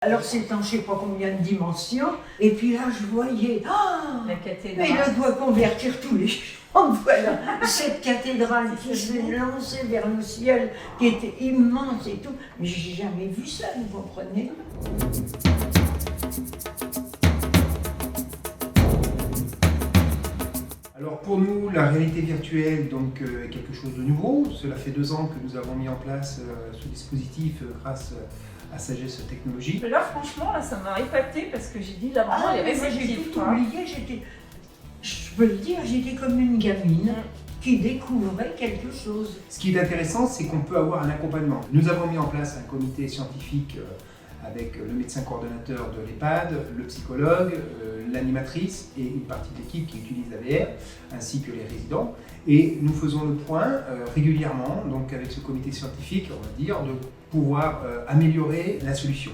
Alors c'est en je ne sais pas combien de dimensions, et puis là je voyais, la cathédrale. Mais il doit convertir tous les gens, voilà, cette cathédrale qui s'est lancée vers le ciel, qui était immense et tout, mais j'ai jamais vu ça, vous comprenez? Alors pour nous, la réalité virtuelle donc, est quelque chose de nouveau. Cela fait 2 ans que nous avons mis en place ce dispositif grâce à Sagesse Technologies. Mais là franchement, là, ça m'a épaté parce que j'ai dit là vraiment les J'ai réceptifs. tout oublié, je peux le dire, j'étais comme une gamine qui découvrait quelque chose. Ce qui est intéressant, c'est qu'on peut avoir un accompagnement. Nous avons mis en place un comité scientifique avec le médecin coordonnateur de l'EHPAD, le psychologue, l'animatrice et une partie de l'équipe qui utilise la VR, ainsi que les résidents. Et nous faisons le point régulièrement, donc avec ce comité scientifique, on va dire, de pouvoir améliorer la solution.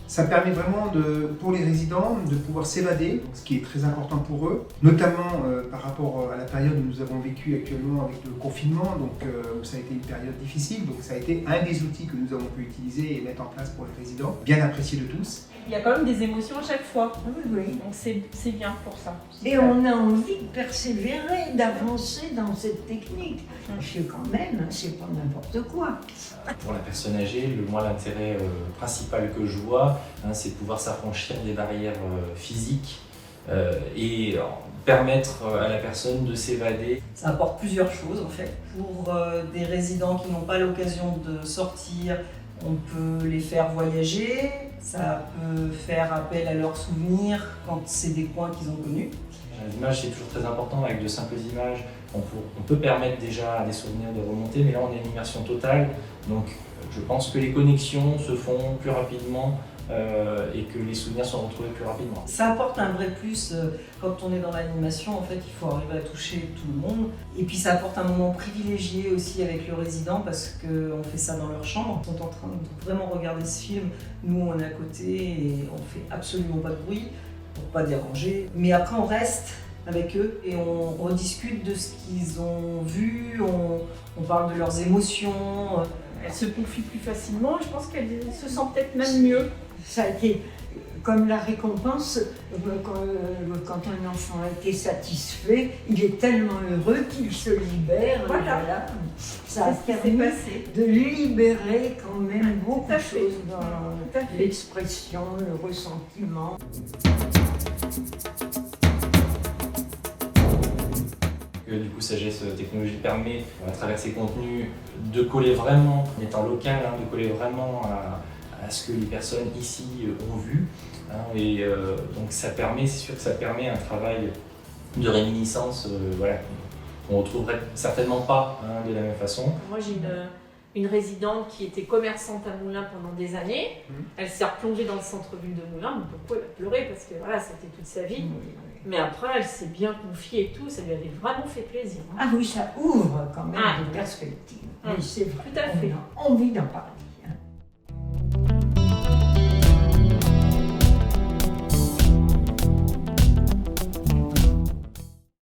Ça permet vraiment, pour les résidents, de pouvoir s'évader, ce qui est très important pour eux, notamment par rapport à la période où nous avons vécu actuellement avec le confinement, donc où ça a été une période difficile, donc ça a été un des outils que nous avons pu utiliser et mettre en place pour les résidents, bien apprécié de tous. Il y a quand même des émotions à chaque fois, Oui. donc c'est bien pour ça. Et on a envie de persévérer, d'avancer dans cette technique. Parce que quand même, c'est pas n'importe quoi. Pour la personne âgée, moi l'intérêt principal que je vois, c'est de pouvoir s'affranchir des barrières physiques et permettre à la personne de s'évader. Ça apporte plusieurs choses en fait. Pour des résidents qui n'ont pas l'occasion de sortir, on peut les faire voyager, ça peut faire appel à leurs souvenirs quand c'est des coins qu'ils ont connus. L'image c'est toujours très important, avec de simples images, on peut permettre déjà à des souvenirs de remonter, mais là on est en immersion totale, donc je pense que les connexions se font plus rapidement et que les souvenirs sont retrouvés plus rapidement. Ça apporte un vrai plus quand on est dans l'animation, en fait il faut arriver à toucher tout le monde. Et puis ça apporte un moment privilégié aussi avec le résident parce qu'on fait ça dans leur chambre. Ils sont en train de vraiment regarder ce film, nous on est à côté et on fait absolument pas de bruit pour pas déranger. Mais après on reste avec eux et on rediscute de ce qu'ils ont vu, on parle de leurs émotions. Elle se confie plus facilement, je pense qu'elle se sent peut-être même mieux. Ça a été comme la récompense, quand un enfant a été satisfait, il est tellement heureux qu'il se libère. Voilà. Ça a permis de libérer quand même beaucoup de choses dans l'expression, le ressentiment. Du coup, Sagesse Technologies permet, à travers ses contenus, de coller vraiment, en étant local, de coller vraiment à ce que les personnes ici ont vu. Donc ça permet, c'est sûr que ça permet un travail de réminiscence qu'on ne retrouverait certainement pas de la même façon. Moi j'ai une résidente qui était commerçante à Moulins pendant des années. Elle s'est replongée dans le centre-ville de Moulins, mais pourquoi elle a pleuré parce que voilà, c'était toute sa vie. Mais après, elle s'est bien confiée et tout, ça lui avait vraiment fait plaisir. Ah oui, ça ouvre quand même des perspectives. Mais c'est vrai, tout à fait. on a envie d'en parler.